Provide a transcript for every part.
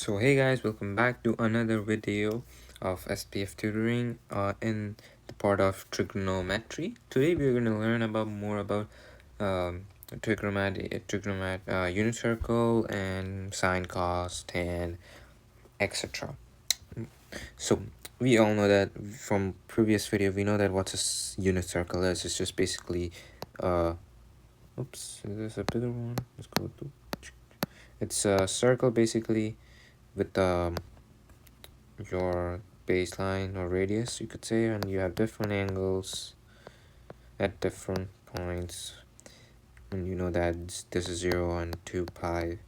So hey guys, welcome back to another video of SPF tutoring in the part of trigonometry. Today we're going to learn more about unit circle and sine, cos, tan, etc. So we all know that from previous video, we know that what a unit circle is. It's just basically oops, is this a bigger one? Let's go to, it's a circle basically with your baseline or radius, you could say, and you have different angles at different points, and you know that this is 0 and 2 pi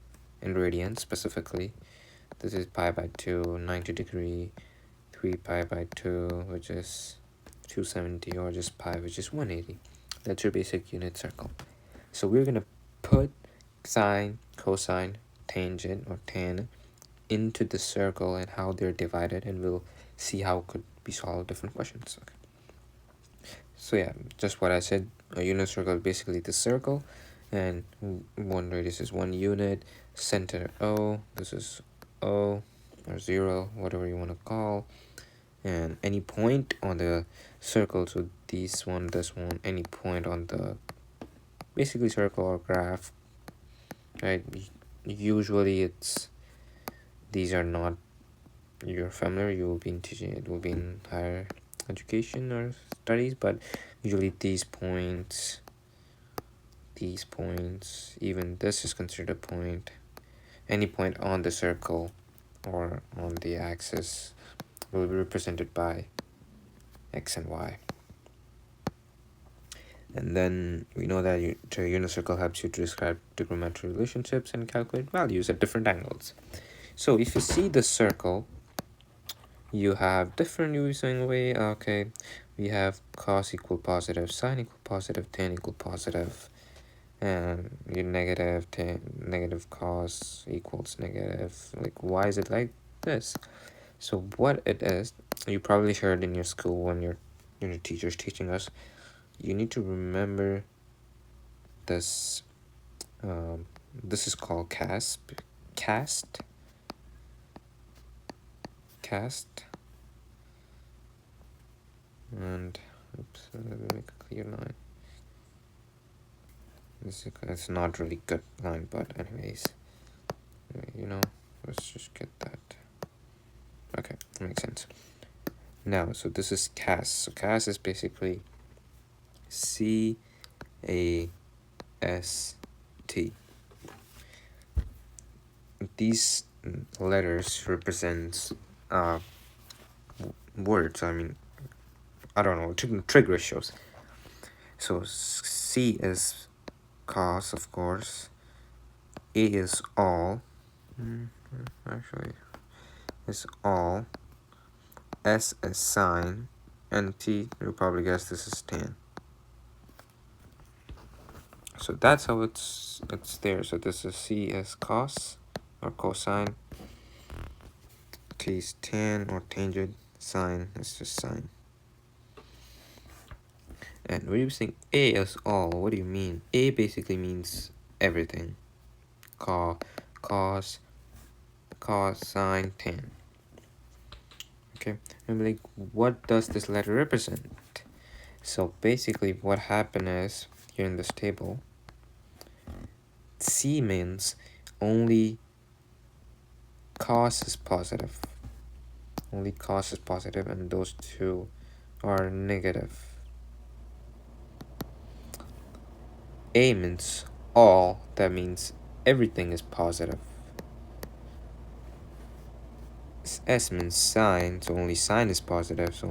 in radians specifically. This is pi by 2, 90 degree, 3 pi by 2, which is 270, or just pi, which is 180. That's your basic unit circle. So we're gonna put sine, cosine, tangent, or tan into the circle and how they're divided, and we'll see how could be solved different questions. Okay. So yeah, just what I said, a unit circle is basically the circle, and one radius is 1 unit, center O, this is O or 0, whatever you want to call, and any point on the circle, so this one, any point on the basically circle or graph, right? Usually these are not you're familiar, you will be in teaching, it will be in higher education or studies, but usually these points, even this is considered a point. Any point on the circle or on the axis will be represented by x and y. And then we know that the unit circle helps you to describe trigonometric relationships and calculate values at different angles. So if you see the circle, you have different using way. Okay, we have cos equal positive, sine equal positive, tan equal positive, and your negative cos equals negative. Like, why is it like this? So what it is, you probably heard in your school when your teacher's teaching us, you need to remember this. This is called cast, and oops, let me make a clear line. It's not really good line, but anyways, let's just get that. Okay, makes sense. Now, so this is cast. So cast is basically CAST. These letters represents words. I mean, I don't know, trig ratios. So C is cos, of course. A is all. Actually, it's all. S is sine, and T, you'll probably guess this is tan. So that's how it's there. So this is C is cos or cosine, T is tan or tangent, sine is just sine. And when you saying A is all, what do you mean? A basically means everything. Cos, sine, tan. Okay, and like, what does this letter represent? So basically what happened is, here in this table, C means only cos is positive. Only cos is positive, and those two are negative. A means all, that means everything is positive. S means sine, so only sine is positive,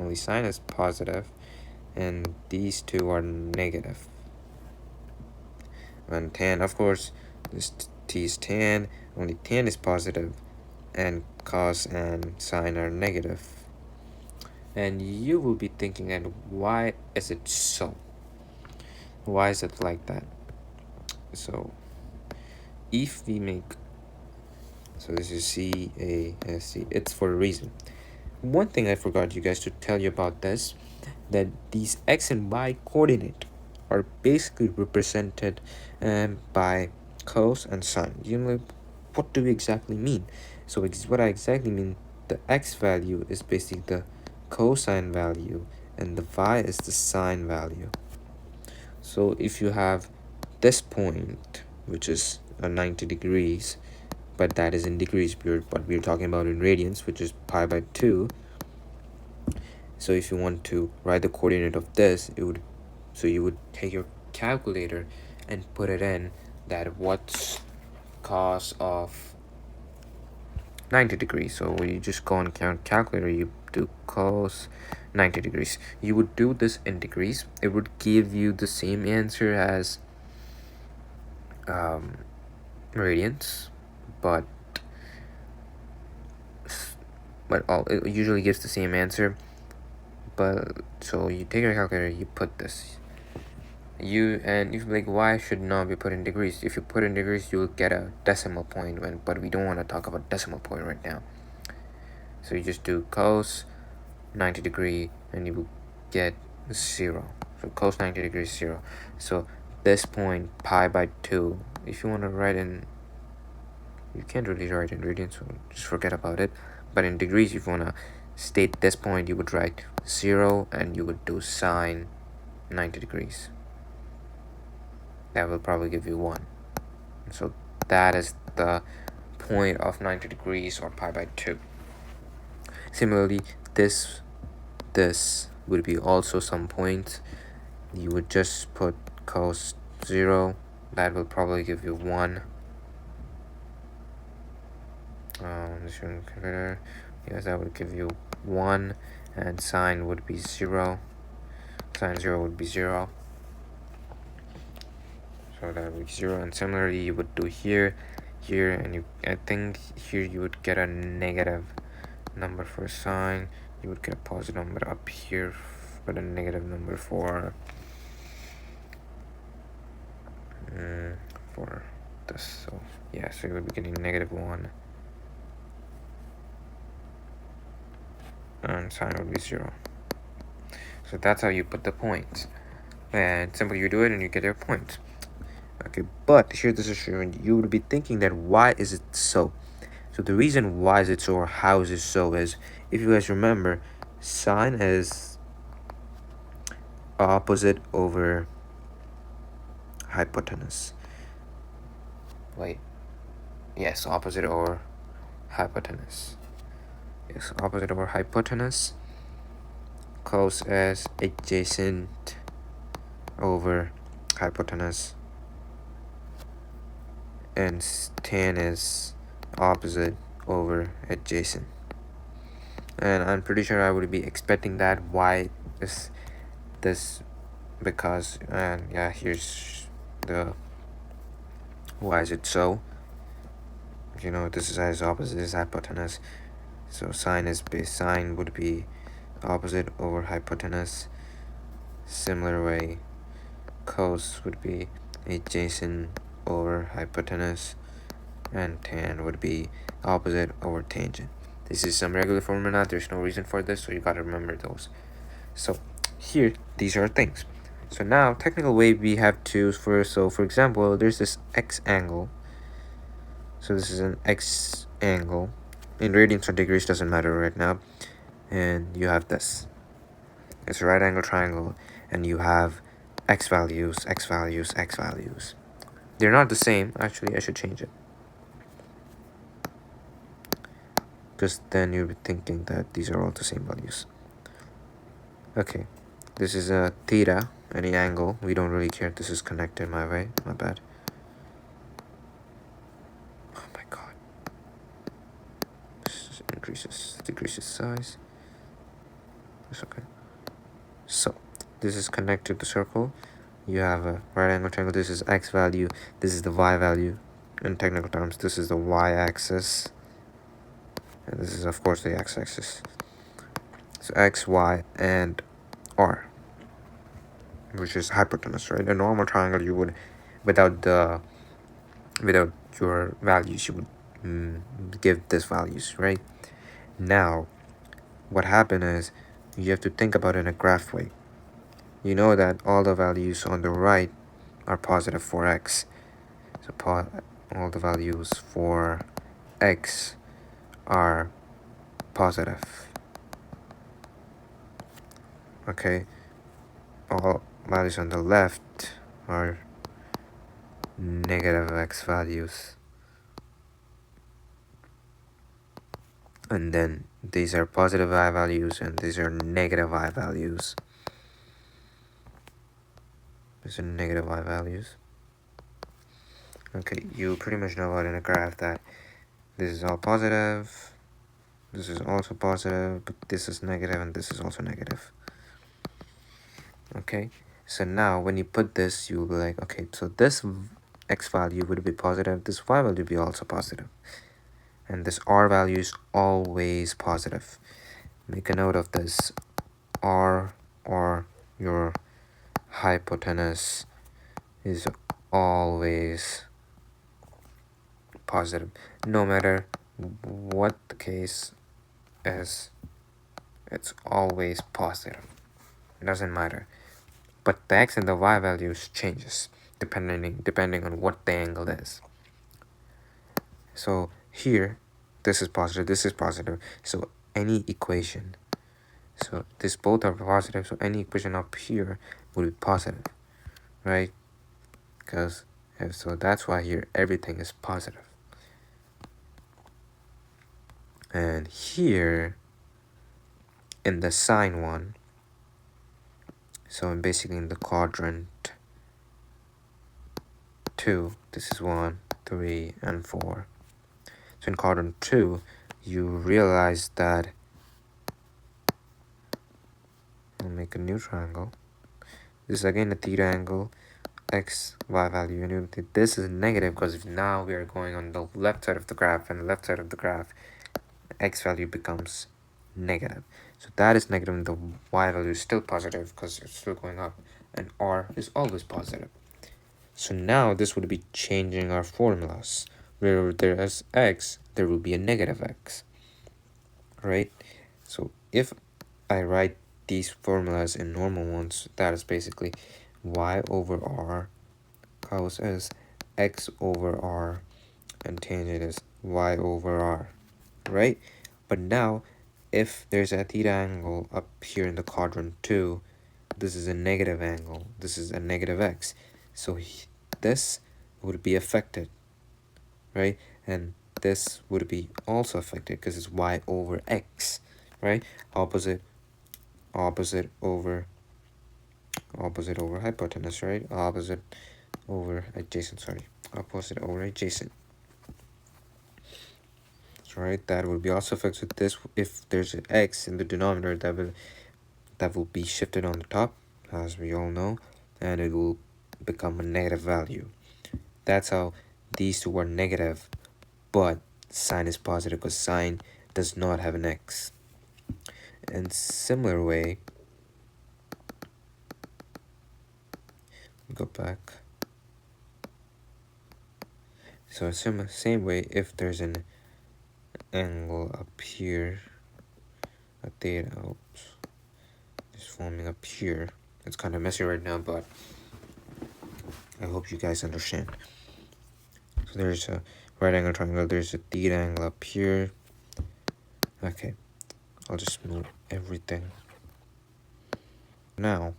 and these two are negative. And tan, of course, this T is tan, only tan is positive, and cos and sine are negative. And you will be thinking, and why is it so? Why is it like that? So if we make, so this is CAST, it's for a reason. One thing I forgot you guys to tell you about this, that these x and y coordinate are basically represented by cos and sine. You know, what do we exactly mean? So what I exactly mean, the x value is basically the cosine value and the y is the sine value. So if you have this point, which is 90 degrees, but that is in degrees, but we're talking about in radians, which is pi by 2. So if you want to write the coordinate of this, you would take your calculator and put it in that what's cos of 90 degrees. So when you just go on calculator, you do cos 90 degrees. You would do this in degrees. It would give you the same answer as radians, but it usually gives the same answer. But so you take your calculator, you put this, and you're like, why should not be put in degrees? If you put in degrees, you will get a decimal point, but we don't want to talk about decimal point right now. So you just do cos 90 degree and you will get 0. So cos 90 degrees 0. So this point pi by 2, if you want to write in, you can't really write in radians, so just forget about it. But in degrees, if you want to state this point, you would write 0 and you would do sine 90 degrees. That will probably give you 1. So that is the point of 90 degrees or pi by 2. Similarly, this would be also some point. You would just put cos 0. That will probably give you 1. Yes, that would give you 1, and sine would be 0. Sine 0 would be 0. So that would be 0. And similarly, you would do here, and I think here you would get a negative number for sine. You would get a positive number up here, but a negative number for this. So yeah, so you would be getting -1, and sine would be 0. So that's how you put the points, and simply you do it and you get your points. Okay, but here this is showing you would be thinking that why is it so? So the reason why is it so, or how is it so, is if you guys remember, sine is opposite over hypotenuse. Wait, yes, opposite over hypotenuse. Yes, opposite over hypotenuse. Cos is adjacent over hypotenuse, and tan is opposite over adjacent. And I'm pretty sure I would be expecting that. Why is this? Because, and yeah, here's the why is it so. You know, this is as opposite as hypotenuse, so sine would be opposite over hypotenuse. Similar way, cos would be adjacent over hypotenuse, and tan would be opposite over tangent. This is some regular formula. There's no reason for this, so you gotta remember those. So here, these are things. So now, technical way we have to, for example, there's this x angle. So this is an x angle. In radians or degrees, doesn't matter right now. And you have this. It's a right angle triangle, and you have x values, x values, x values. They're not the same. Actually, I should change it, because then you'll be thinking that these are all the same values. Okay, this is a theta, any angle. We don't really care. This is connected my way. My bad. Oh my god. This decreases size. It's okay. So this is connected to the circle. You have a right angle triangle. This is x value. This is the y value. In technical terms, this is the y-axis. And this is, of course, the x-axis. So x, y, and r, which is hypotenuse, right? A normal triangle, you would, without your values, you would give this values, right? Now, what happened is you have to think about it in a graph way. You know that all the values on the right are positive for x. So all the values for x are positive. Okay, all values on the left are negative x values, and then these are positive I values and these are negative I values. These are negative I values. Okay, you pretty much know about in a graph that this is all positive, this is also positive, but this is negative and this is also negative. Okay, so now when you put this, you'll be like, okay, so this x value would be positive, this y value would be also positive, and this r value is always positive. Make a note of this. R, or your hypotenuse, is always positive, no matter what the case is. It's always positive. It doesn't matter. But the x and the y values changes depending on what the angle is. So here, this is positive, this is positive. So any equation, so this both are positive, so any equation up here will be positive, right? Because so that's why here everything is positive. And here in the sine one, so I'm basically in the quadrant 2, this is 1, 3, and 4. So in quadrant 2, you realize that, I'll make a new triangle. This is again a theta angle, x, y value, and this is negative because now we are going on the left side of the graph, and the left side of the graph, x value becomes negative. So that is negative, and the y value is still positive because it's still going up, and r is always positive. So now this would be changing our formulas. Where there is x, there will be a negative x, right? So if I write these formulas in normal ones, that is basically y over r cos is x over r, and tangent is y over r, right? But now, if there's a theta angle up here in the quadrant 2, this is a negative angle, this is a negative x. So this would be affected, right? And this would be also affected because it's y over x, right? Opposite over hypotenuse, right? Opposite over adjacent, opposite over adjacent. Right, that will be also affected with this. If there's an x in the denominator, that will be shifted on the top, as we all know, and it will become a negative value. That's how these two are negative, but sine is positive because sine does not have an x. And similar way, go back. So same way, if there's an angle up here, a theta, oops, just forming up here. It's kind of messy right now, but I hope you guys understand. So there's a right angle triangle, there's a theta angle up here. Okay, I'll just move everything. Now,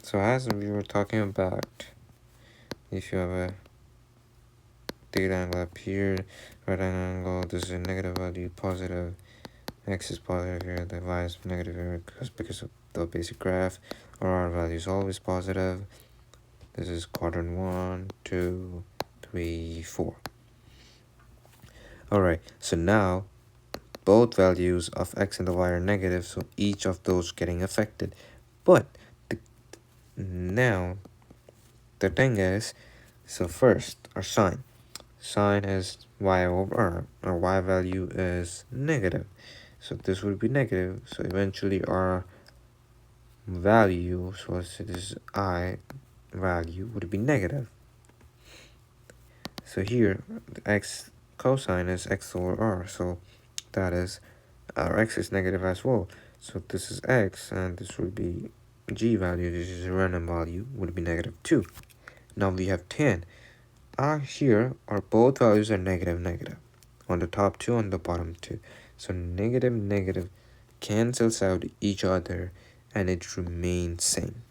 so as we were talking about, if you have a theta angle up here, right angle, this is a negative value, positive, x is positive here, the y is negative here because of the basic graph. R value is always positive. This is quadrant 1, 2, 3, 4. Alright, so now both values of x and the y are negative, so each of those getting affected. But now the thing is, so first our sine is y over r. Our y value is negative, so this would be negative. So eventually our value, so let's say this is I value, would be negative. So here the x cosine is x over r, so that is our x is negative as well. So this is x, and this would be g value, this is a random value, would be negative 2. Now we have tan. Here are both values are negative. on the top 2, on the bottom 2. So negative, negative cancels out each other and it remains same.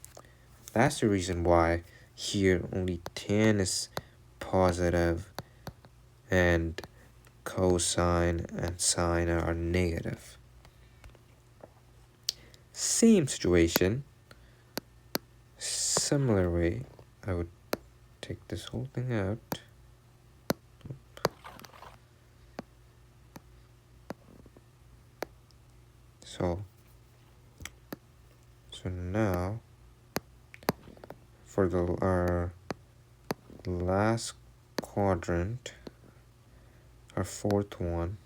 That's the reason why here only tan is positive and cosine and sine are negative. Same situation, similar way, I would take this whole thing out. So now for our last quadrant, our fourth one,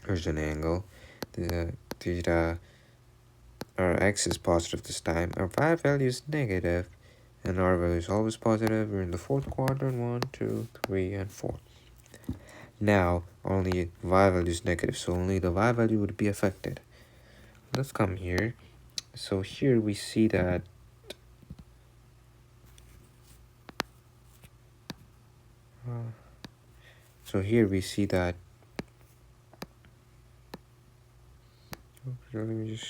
here's an angle. The theta, our x is positive this time. Our y value is negative, and r value is always positive. We're in the fourth quadrant, 1, 2, 3, and 4. Now only y value is negative, so only the y value would be affected. Let's come here. So here we see that so here we see that let me just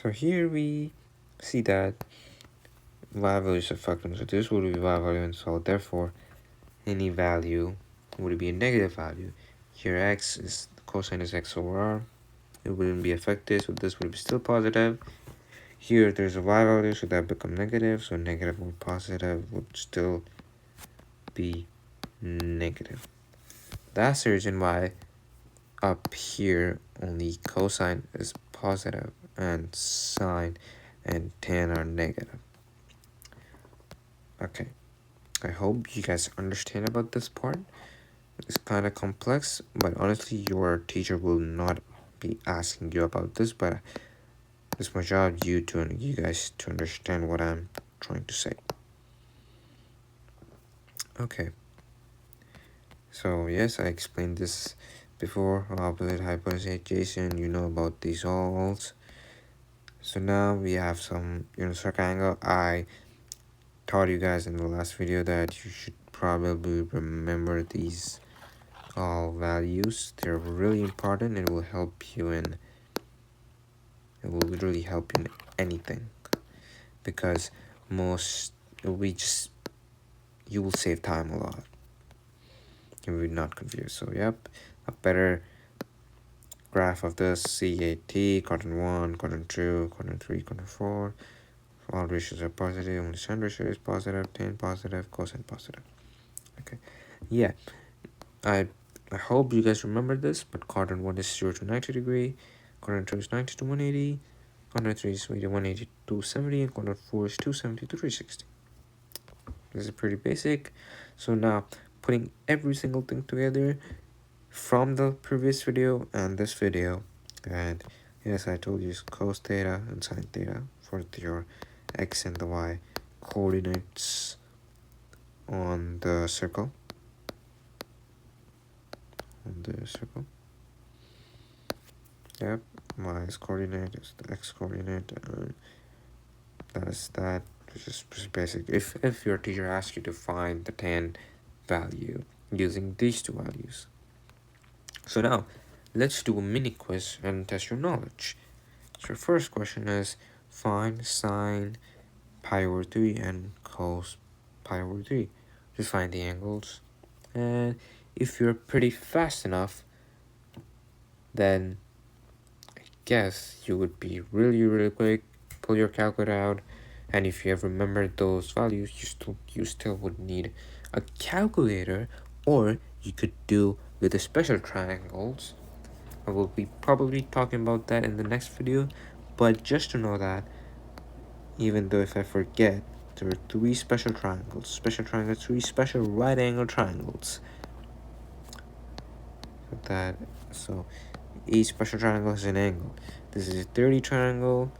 so here we see that y value is affected, so this would be y value, and so therefore any value would be a negative value. Here x is cosine is x over r, it wouldn't be affected, so this would be still positive. Here there's a y value, so that become negative, so negative or positive would still be negative. That's the reason why up here only cosine is positive and sine and tan are negative. Okay, I hope you guys understand about this part. It's kind of complex, but honestly your teacher will not be asking you about this, but it's my job you guys to understand what I'm trying to say. Okay, so yes, I explained this before. Opposite hypotenuse, Jason, you know about these alls. So now we have some circle angle. I taught you guys in the last video that you should probably remember these all values. They're really important. It will literally help you in anything, because you will save time a lot. You will not confuse. So yep, a better graph of this CAT, quadrant 1, quadrant 2, quadrant 3, quadrant 4. All ratios are positive, only sine ratio is positive, tan positive, cosine positive. Okay, yeah, I hope you guys remember this, but quadrant 1 is 0 to 90 degree, quadrant 2 is 90 to 180, quadrant 3 is 180 to 270, and quadrant 4 is 270 to 360. This is pretty basic. So now, putting every single thing together from the previous video and this video, and yes, I told you cos theta and sine theta for your x and the y coordinates on the circle. Yep, y's coordinate is the x coordinate, and that, which is basic. If your teacher asks you to find the tan value using these two values. So now let's do a mini quiz and test your knowledge. So first question is find sine pi over 3 and cos pi over 3. Just find the angles, and if you're pretty fast enough, then I guess you would be really quick. Pull your calculator out, and if you have remembered those values, you still would need a calculator, or you could do with the special triangles. I will be probably talking about that in the next video, but just to know that, even though if I forget, there are 3 special triangles, 3 special right angle triangles. So each special triangle has an angle. This is a 30 triangle,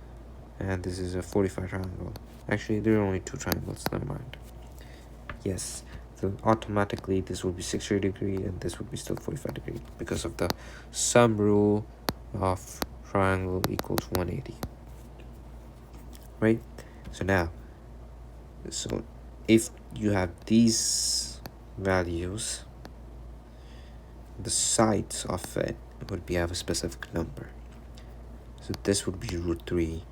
and this is a 45 triangle. Actually, there are only 2 triangles, never mind. Yes, so automatically this would be 60 degree, and this would be still 45 degree, because of the sum rule of triangle equals 180. Right? So now, if you have these values, the sides of it would be have a specific number. So this would be root 3.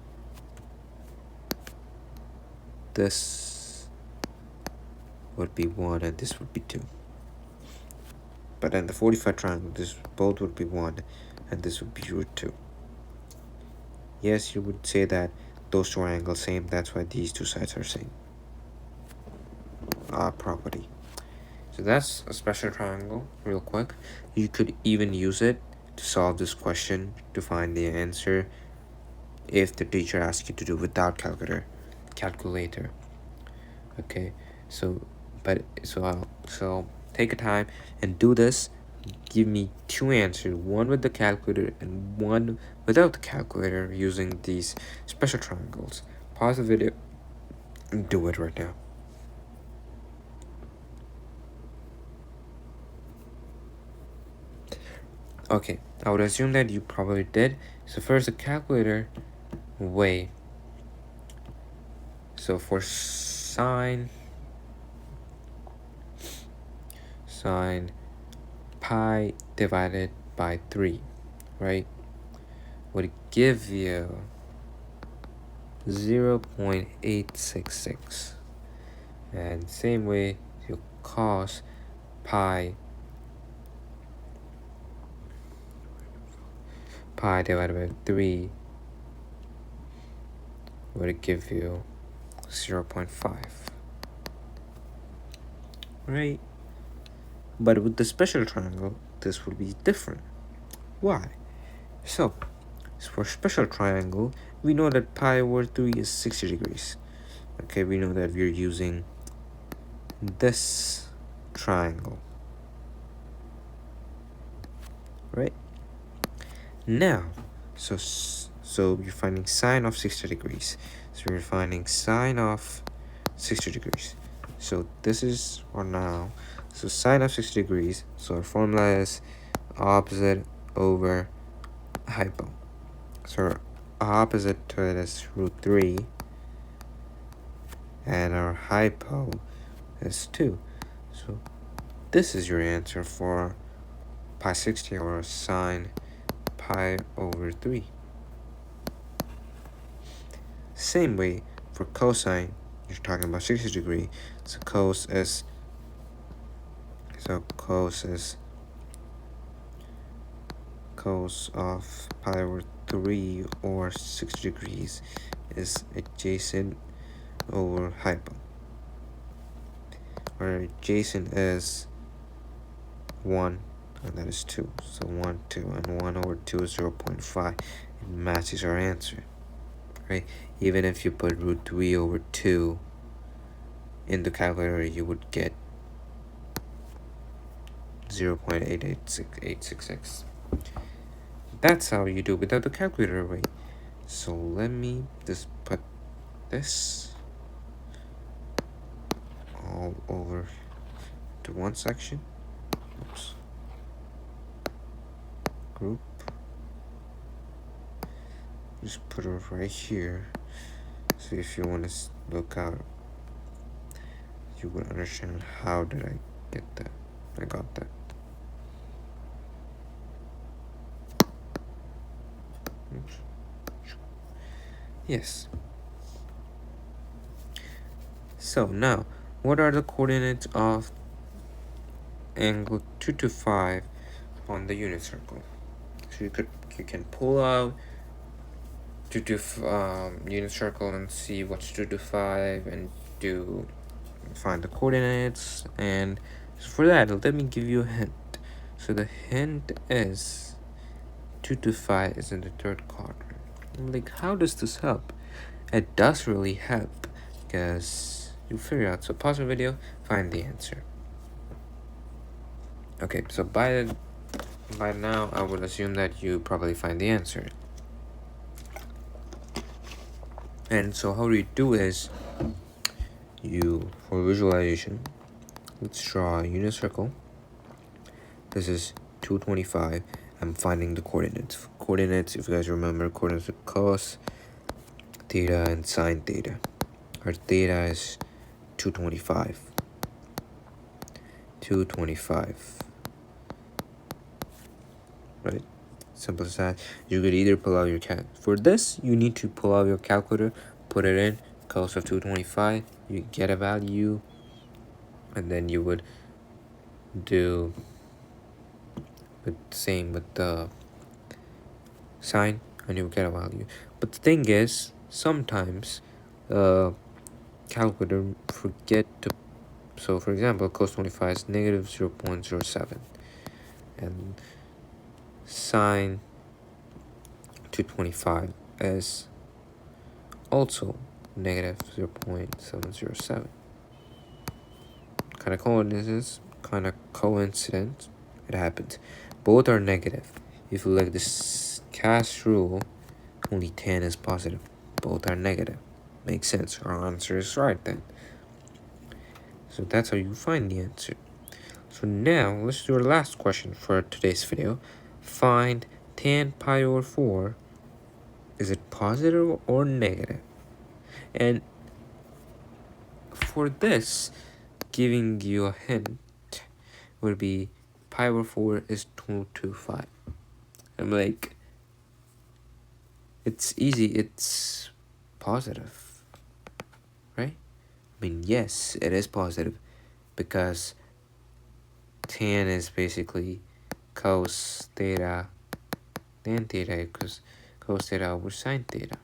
This would be 1 and this would be 2. But in the 45 triangle, this both would be 1 and this would be root 2. Yes, you would say that those two angles same, that's why these two sides are same. Property. So that's a special triangle, real quick. You could even use it to solve this question to find the answer if the teacher asks you to do without calculator. Okay, so take a time and do this. Give me two answers, one with the calculator and one without the calculator, using these special triangles. Pause the video and do it right now. Okay, I would assume that you probably did. So first, the calculator way. So for sine pi divided by 3, right, would give you 0.866. And same way, your cos pi divided by 3 would give you 0.5, right? But with the special triangle, this would be different. Why? So for special triangle, we know that pi over 3 is 60 degrees. Okay, we know that we're using this triangle, right? Now, so you're finding sine of 60 degrees. So we're finding sine of 60 degrees. So this is for now. So sine of 60 degrees. So our formula is opposite over hypo. So our opposite to it is root 3. And our hypo is 2. So this is your answer for pi 60, or sine pi over 3. Same way for cosine, you're talking about 60 degree. So cos of pi over 3 or 60 degrees is adjacent over hypo, where adjacent is 1 and that is 2. So 1, 2, and 1 over 2 is 0.5. It matches our answer, right? Even if you put root 3 over 2 in the calculator, you would get 0.866. That's how you do without the calculator way. So let me just put this all over to one section. Oops. Group. Just put it right here. So if you want to look out, you would understand how did I get that. I got that. Oops. Yes. So now, what are the coordinates of angle 2 to 5 on the unit circle? So you can pull out 2 to unit circle and see what's 2 to 5 and find the coordinates. And for that, let me give you a hint. So the hint is 2 to 5 is in the third quadrant. Like, how does this help? It does really help, because you figure out. So pause the video, find the answer. Okay, so by now I would assume that you probably find the answer. And so how you do is, for visualization, let's draw a unit circle. This is 225. I'm finding the coordinates. Coordinates, if you guys remember, coordinates are cos theta and sine theta. Our theta is 225. 225. Right? Simple as that. You could either pull out your for this, you need to pull out your calculator, put it in, cos of 225, you get a value, and then you would do the same with the sine, and you would get a value. But the thing is, sometimes calculator forget to, so for example, cos 25 is negative 0.07, and sine 225 is also negative 0.707. Kind of coincidence, it happens. Both are negative. If you like this cast rule, only tan is positive. Both are negative. Makes sense. Our answer is right then. So that's how you find the answer. So now let's do our last question for today's video. Find tan pi over 4. Is it positive or negative? And for this, giving you a hint would be pi over 4 is 225. I'm like, it's easy, it's positive, right? I mean, yes, it is positive because tan is basically cos theta, tan theta equals cos theta over sine theta.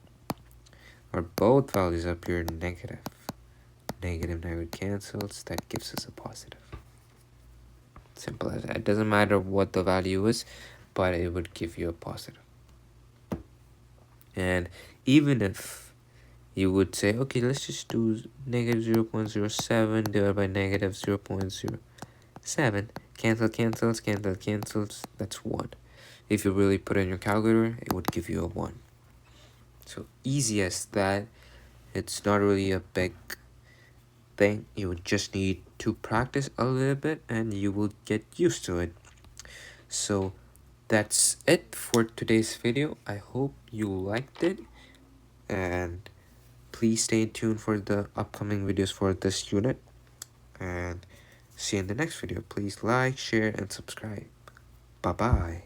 Or both values appear negative. Negative cancels, that gives us a positive. Simple as that. It doesn't matter what the value is, but it would give you a positive. And even if you would say, okay, let's just do negative 0.07 divided by negative 0.07. Cancels, that's 1. If you really put in your calculator, it would give you a 1. So easy as that. It's not really a big thing. You would just need to practice a little bit and you will get used to it. So that's it for today's video. I hope you liked it, and please stay tuned for the upcoming videos for this unit, and see you in the next video. Please like, share, and subscribe. Bye bye.